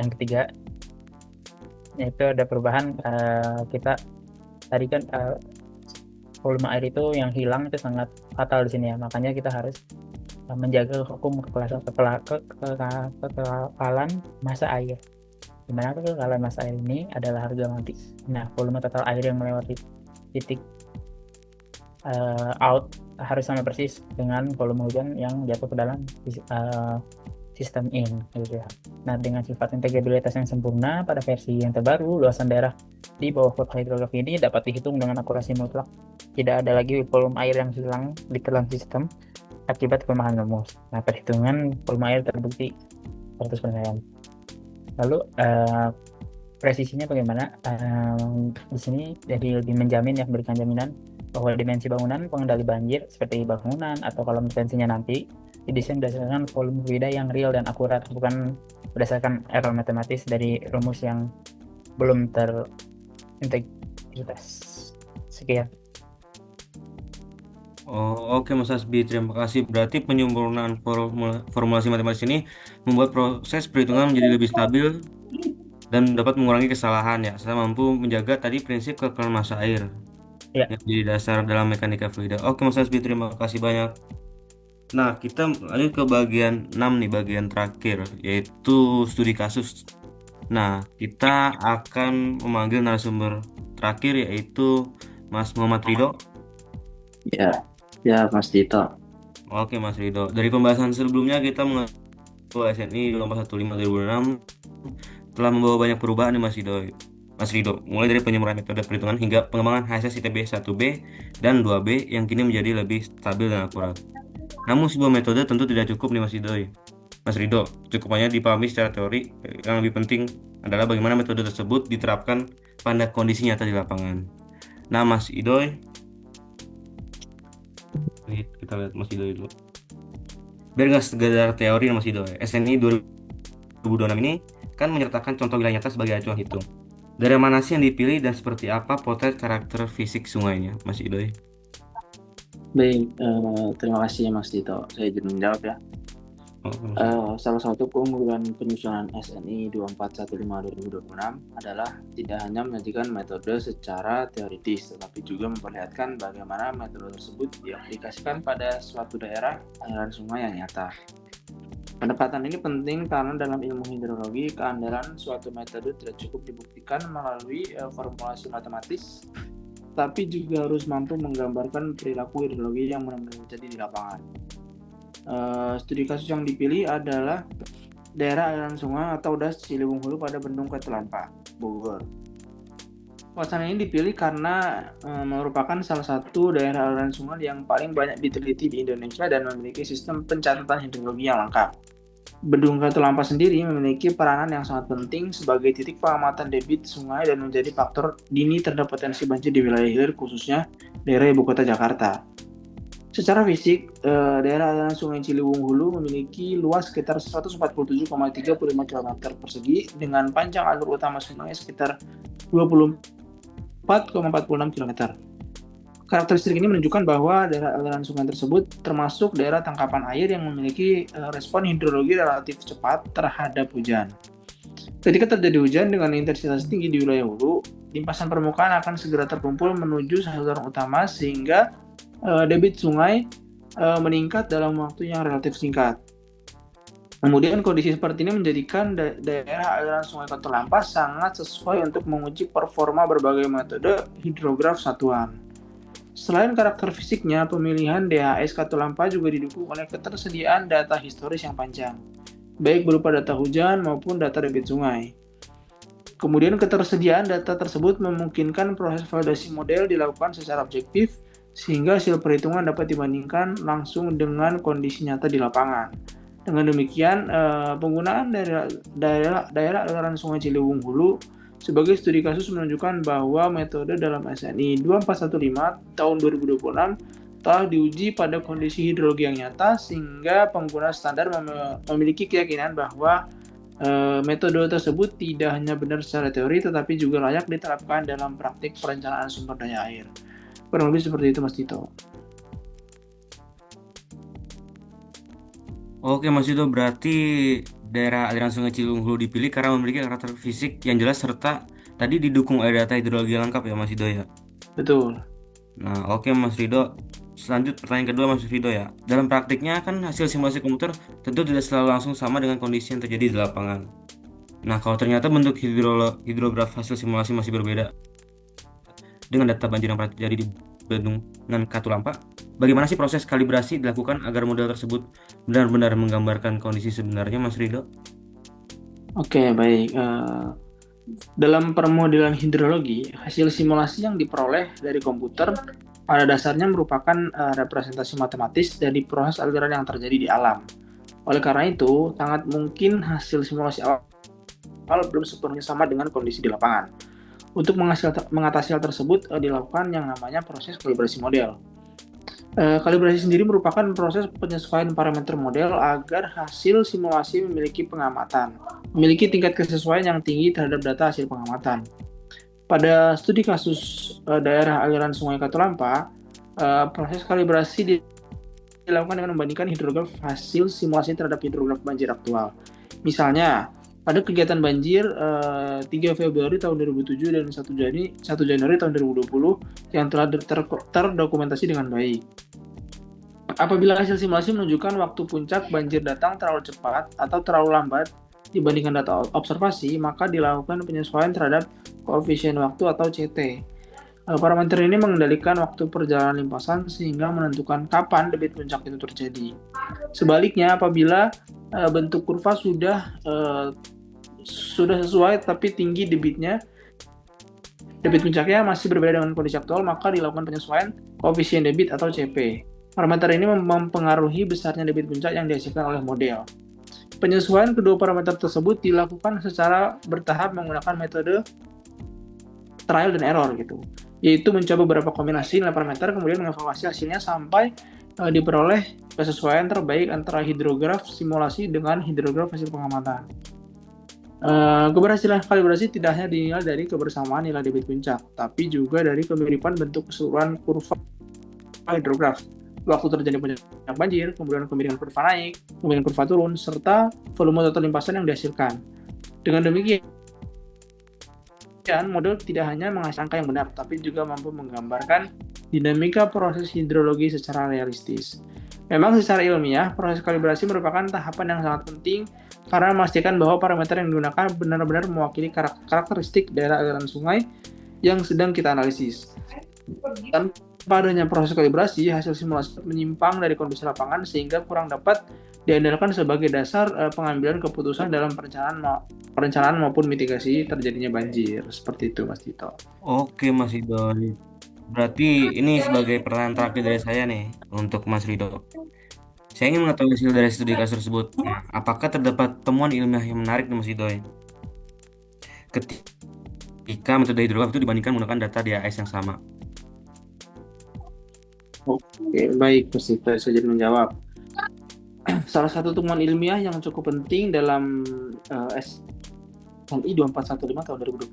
yang ketiga yaitu ada perubahan kita tadi kan volume air itu yang hilang itu sangat fatal di sini ya, makanya kita harus menjaga hukum kekekalan massa air, di mana kekekalan massa air ini adalah harga mati. Nah, volume total air yang melewati titik out harus sama persis dengan volume hujan yang jatuh ke dalam sistem in gitu ya. Nah, dengan sifat integrabilitas yang sempurna pada versi yang terbaru, luasan daerah di bawah kurva hidrograf ini dapat dihitung dengan akurasi mutlak. Tidak ada lagi volume air yang hilang di dalam sistem akibat kelemahan rumus. Nah, perhitungan volume air terbukti 100%. Lalu presisinya bagaimana? Di sini jadi lebih menjamin ya, memberikan jaminan bahwa dimensi bangunan pengendali banjir seperti bangunan atau kolam retensinya nanti didesain berdasarkan volume fluida yang real dan akurat, bukan berdasarkan error matematis dari rumus yang belum terintegritas. Sekian. Oh, oke Mas Asbi, terima kasih. Berarti penyempurnaan formulasi matematis ini membuat proses perhitungan menjadi lebih stabil dan dapat mengurangi kesalahan ya, serta mampu menjaga tadi prinsip kekekalan massa air Ya. yang jadi dasar dalam mekanika fluida. Oke Mas Asbi, terima kasih banyak. Nah, kita lanjut ke bagian 6 nih, bagian terakhir, yaitu studi kasus. Nah, kita akan memanggil narasumber terakhir, yaitu Mas Muhammad Ridho. Ya, Mas Dito. Oke, Mas Ridho. Dari pembahasan sebelumnya, kita mengaku SNI 2415/2006 telah membawa banyak perubahan nih, Mas Ridho. Mulai dari penyempurnaan metode perhitungan hingga pengembangan HSS ITB 1B dan 2B yang kini menjadi lebih stabil dan akurat. Namun sebuah metode tentu tidak cukup nih Mas Ridho. Cukup hanya dipahami secara teori. Yang lebih penting adalah bagaimana metode tersebut diterapkan pada kondisi nyata di lapangan. Nah, Mas Idoy, kita lihat Mas Idoy dulu. Biar nggak sekedar teori Mas Idoy, SNI 2026 ini kan menyertakan contoh wilayah nyata sebagai acuan hitung. Dari mana sih yang dipilih dan seperti apa potret karakter fisik sungainya, Mas Idoy? Baik, terima kasih Mas Dito. Saya izin menjawab ya. Salah satu keunggulan penyusunan SNI 2415/2026 adalah tidak hanya menyajikan metode secara teoritis, tetapi juga memperlihatkan bagaimana metode tersebut diaplikasikan pada suatu daerah aliran sungai yang nyata. Pendekatan ini penting karena dalam ilmu hidrologi, keandalan suatu metode tidak cukup dibuktikan melalui formulasi matematis, tapi juga harus mampu menggambarkan perilaku hidrologi yang benar-benar terjadi di lapangan. Studi kasus yang dipilih adalah daerah aliran sungai atau Das Ciliwung Hulu pada Bendung Katulampa, Bogor. Kawasan ini dipilih karena merupakan salah satu daerah aliran sungai yang paling banyak diteliti di Indonesia dan memiliki sistem pencatatan hidrologi yang lengkap. Bendung Katulampa sendiri memiliki peranan yang sangat penting sebagai titik pengamatan debit sungai dan menjadi faktor dini terhadap potensi banjir di wilayah hilir, khususnya daerah ibu kota Jakarta. Secara fisik, daerah aliran Sungai Ciliwung Hulu memiliki luas sekitar 147,35 km persegi dengan panjang alur utama sungai sekitar 24,46 km. Karakteristik ini menunjukkan bahwa daerah aliran sungai tersebut termasuk daerah tangkapan air yang memiliki respon hidrologi relatif cepat terhadap hujan. Ketika terjadi hujan dengan intensitas tinggi di wilayah hulu, limpasan permukaan akan segera terkumpul menuju saluran utama sehingga debit sungai meningkat dalam waktu yang relatif singkat. Kemudian kondisi seperti ini menjadikan daerah aliran Sungai Katulampa sangat sesuai untuk menguji performa berbagai metode hidrograf satuan. Selain karakter fisiknya, pemilihan DHS Katulampa juga didukung oleh ketersediaan data historis yang panjang, baik berupa data hujan maupun data debit sungai. Kemudian ketersediaan data tersebut memungkinkan proses validasi model dilakukan secara objektif, sehingga hasil perhitungan dapat dibandingkan langsung dengan kondisi nyata di lapangan. Dengan demikian, penggunaan daerah aliran Sungai Ciliwung Hulu sebagai studi kasus menunjukkan bahwa metode dalam SNI 2415 tahun 2026 telah diuji pada kondisi hidrologi yang nyata, sehingga pengguna standar memiliki keyakinan bahwa metode tersebut tidak hanya benar secara teori tetapi juga layak diterapkan dalam praktik perencanaan sumber daya air. Kurang lebih seperti itu, Mas Tito. Oke Mas Yudo, berarti daerah aliran Sungai Ciliwung Hulu dipilih karena memiliki karakter fisik yang jelas serta tadi didukung oleh data hidrologi yang lengkap ya Mas Yudo ya. Betul. Nah oke Mas Rido, selanjut pertanyaan kedua Mas Rido ya. Dalam praktiknya kan hasil simulasi komputer tentu tidak selalu langsung sama dengan kondisi yang terjadi di lapangan. Nah kalau ternyata bentuk hidrograf hasil simulasi masih berbeda dengan data banjir yang pernah terjadi di Bandung dan Katulampa, bagaimana sih proses kalibrasi dilakukan agar model tersebut benar-benar menggambarkan kondisi sebenarnya, Mas Rido? Oke, baik. Dalam permodelan hidrologi, hasil simulasi yang diperoleh dari komputer pada dasarnya merupakan representasi matematis dari proses aliran yang terjadi di alam. Oleh karena itu, sangat mungkin hasil simulasi awal belum sepenuhnya sama dengan kondisi di lapangan. Untuk mengatasi hal tersebut, dilakukan yang namanya proses kalibrasi model. Kalibrasi sendiri merupakan proses penyesuaian parameter model agar hasil simulasi memiliki tingkat kesesuaian yang tinggi terhadap data hasil pengamatan. Pada studi kasus daerah aliran Sungai Katulampa, proses kalibrasi dilakukan dengan membandingkan hidrograf hasil simulasi terhadap hidrograf banjir aktual. Misalnya, pada kegiatan banjir 3 Februari tahun 2007 dan 1 Januari tahun 2020 yang telah terdokumentasi dengan baik. Apabila hasil simulasi menunjukkan waktu puncak banjir datang terlalu cepat atau terlalu lambat dibandingkan data observasi, maka dilakukan penyesuaian terhadap koefisien waktu atau CT. Parameter ini mengendalikan waktu perjalanan limpasan sehingga menentukan kapan debit puncak itu terjadi. Sebaliknya, apabila bentuk kurva sudah sesuai tapi tinggi debit puncaknya masih berbeda dengan kondisi aktual, maka dilakukan penyesuaian koefisien debit atau CP. Parameter ini mempengaruhi besarnya debit puncak yang dihasilkan oleh model. Penyesuaian kedua parameter tersebut dilakukan secara bertahap menggunakan metode trial dan error gitu, yaitu mencoba beberapa kombinasi nilai parameter kemudian mengevaluasi hasilnya sampai diperoleh kesesuaian terbaik antara hidrograf simulasi dengan hidrograf hasil pengamatan. Keberhasilan kalibrasi tidak hanya dinilai dari kebersamaan nilai debit puncak, tapi juga dari kemiripan bentuk keseluruhan kurva hidrograf. Waktu terjadi puncak banjir, kemudian kemiripan kurva naik, kemudian kurva turun, serta volume total limpasan yang dihasilkan. Dengan demikian, model tidak hanya menghasilkan angka yang benar, tapi juga mampu menggambarkan dinamika proses hidrologi secara realistis. Memang secara ilmiah, proses kalibrasi merupakan tahapan yang sangat penting karena memastikan bahwa parameter yang digunakan benar-benar mewakili karakteristik daerah aliran sungai yang sedang kita analisis. Tanpa adanya proses kalibrasi, hasil simulasi menyimpang dari kondisi lapangan sehingga kurang dapat diandalkan sebagai dasar pengambilan keputusan dalam perencanaan maupun mitigasi terjadinya banjir. Seperti itu, Mas Tito. Oke Mas Rido, berarti ini sebagai pertanyaan terakhir dari saya nih untuk Mas Rido. Saya ingin mengetahui hasil dari studi kasus tersebut. Nah, apakah terdapat temuan ilmiah yang menarik nih Mas Rido ketika metode hidrograf itu dibandingkan menggunakan data DHS yang sama? Oke, baik, Mas Dito, saya jadi menjawab. Salah satu temuan ilmiah yang cukup penting dalam SNI 2415 tahun 2026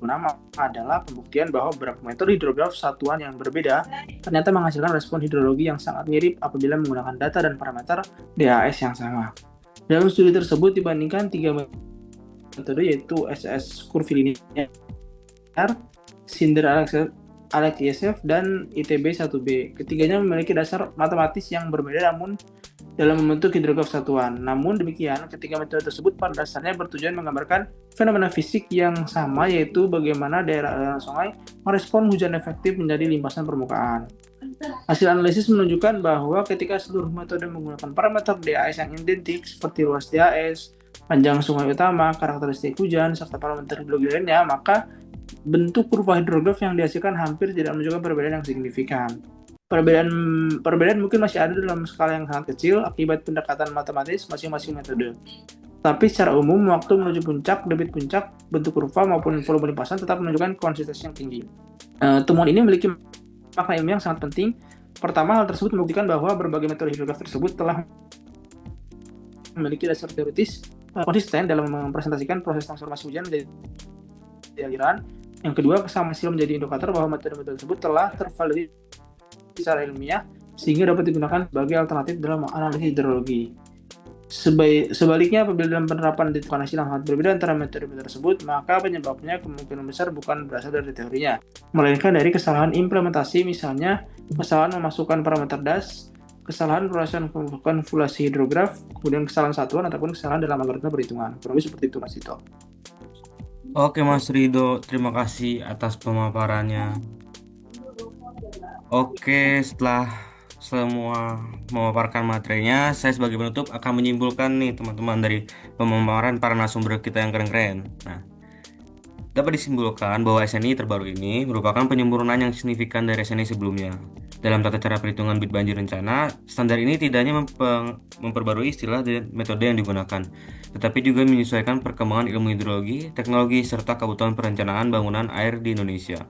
adalah pembuktian bahwa beberapa metode hidrograf satuan yang berbeda ternyata menghasilkan respon hidrologi yang sangat mirip apabila menggunakan data dan parameter DHS yang sama. Dalam studi tersebut dibandingkan 3 metode yaitu SS curvilinear, Cinder-Alexiev, dan ITB-1B. Ketiganya memiliki dasar matematis yang berbeda namun dalam membentuk hidrograf satuan. Namun demikian, ketiga metode tersebut pada dasarnya bertujuan menggambarkan fenomena fisik yang sama, yaitu bagaimana daerah aliran sungai merespon hujan efektif menjadi limpasan permukaan. Hasil analisis menunjukkan bahwa ketika seluruh metode menggunakan parameter DHS yang identik seperti luas DHS, panjang sungai utama, karakteristik hujan, serta parameter hidrologi lainnya, maka bentuk kurva hidrograf yang dihasilkan hampir tidak menunjukkan perbedaan yang signifikan. Perbedaan mungkin masih ada dalam skala yang sangat kecil akibat pendekatan matematis masing-masing metode. Tapi secara umum, waktu menuju puncak, debit puncak, bentuk kurva maupun volume limpasan tetap menunjukkan konsistensi yang tinggi. Temuan ini memiliki makna ilmiah yang sangat penting. Pertama, hal tersebut membuktikan bahwa berbagai metode hidrograf tersebut telah memiliki dasar teoritis konsisten dalam mempresentasikan proses transformasi hujan menjadi aliran. Yang kedua, kesamaan hasil menjadi indikator bahwa metode-metode tersebut telah tervalidasi secara ilmiah sehingga dapat digunakan sebagai alternatif dalam analisis hidrologi. Sebaliknya, apabila dalam penerapan ditemukan hasil yang sangat berbeda antara metode-metode tersebut, maka penyebabnya kemungkinan besar bukan berasal dari teorinya, melainkan dari kesalahan implementasi, misalnya kesalahan memasukkan parameter DAS, kesalahan proses konvolasi hidrograf, kemudian kesalahan satuan ataupun kesalahan dalam algoritma perhitungan. Kurang lebih seperti itu, Mas Dito. Oke Mas Rido, terima kasih atas pemaparannya. Oke, setelah semua memaparkan materinya, saya sebagai penutup akan menyimpulkan nih teman-teman dari pemaparan para narasumber kita yang keren-keren. Nah, dapat disimpulkan bahwa SNI terbaru ini merupakan penyempurnaan yang signifikan dari SNI sebelumnya. Dalam tata cara perhitungan bit banjir rencana, standar ini tidak hanya memperbarui istilah dan metode yang digunakan, tetapi juga menyesuaikan perkembangan ilmu hidrologi, teknologi, serta kebutuhan perencanaan bangunan air di Indonesia.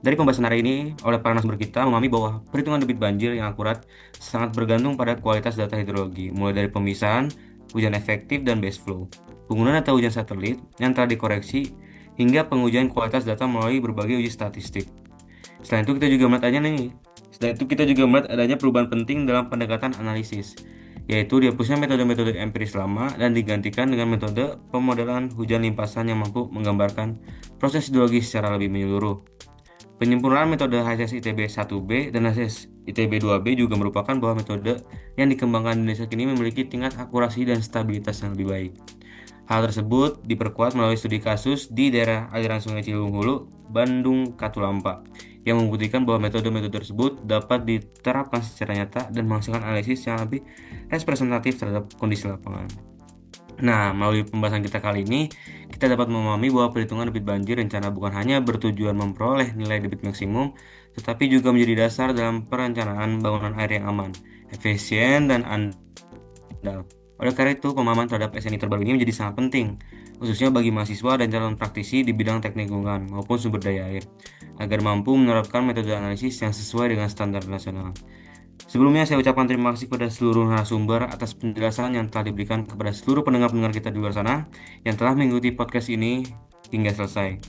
Dari pembahasan hari ini, oleh para narasumber kita memahami bahwa perhitungan debit banjir yang akurat sangat bergantung pada kualitas data hidrologi, mulai dari pemisahan, hujan efektif, dan base flow, penggunaan data hujan satelit yang telah dikoreksi, hingga pengujian kualitas data melalui berbagai uji statistik. Selain itu, kita juga melihat adanya perubahan penting dalam pendekatan analisis, yaitu dihapusnya metode-metode empiris lama dan digantikan dengan metode pemodelan hujan limpasan yang mampu menggambarkan proses hidrologi secara lebih menyeluruh. Penyempurnaan metode HSS ITB 1B dan HSS ITB 2B juga merupakan bahwa metode yang dikembangkan di Indonesia kini memiliki tingkat akurasi dan stabilitas yang lebih baik. Hal tersebut diperkuat melalui studi kasus di daerah aliran Sungai Ciliwung Hulu, Bandung, Katulampa, yang membuktikan bahwa metode-metode tersebut dapat diterapkan secara nyata dan menghasilkan analisis yang lebih representatif terhadap kondisi lapangan. Nah, melalui pembahasan kita kali ini, kita dapat memahami bahwa perhitungan debit banjir rencana bukan hanya bertujuan memperoleh nilai debit maksimum, tetapi juga menjadi dasar dalam perencanaan bangunan air yang aman, efisien, dan andal. Oleh karena itu, pemahaman terhadap SNI terbaru ini menjadi sangat penting, khususnya bagi mahasiswa dan calon praktisi di bidang teknik lingkungan maupun sumber daya air, agar mampu menerapkan metode analisis yang sesuai dengan standar nasional. Sebelumnya saya ucapkan terima kasih kepada seluruh narasumber atas penjelasan yang telah diberikan kepada seluruh pendengar-pendengar kita di luar sana yang telah mengikuti podcast ini hingga selesai.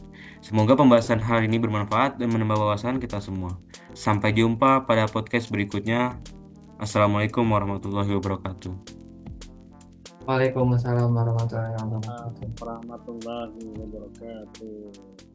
Semoga pembahasan hari ini bermanfaat dan menambah wawasan kita semua. Sampai jumpa pada podcast berikutnya. Assalamualaikum warahmatullahi wabarakatuh. Waalaikumsalam warahmatullahi wabarakatuh. Warahmatullahi wabarakatuh.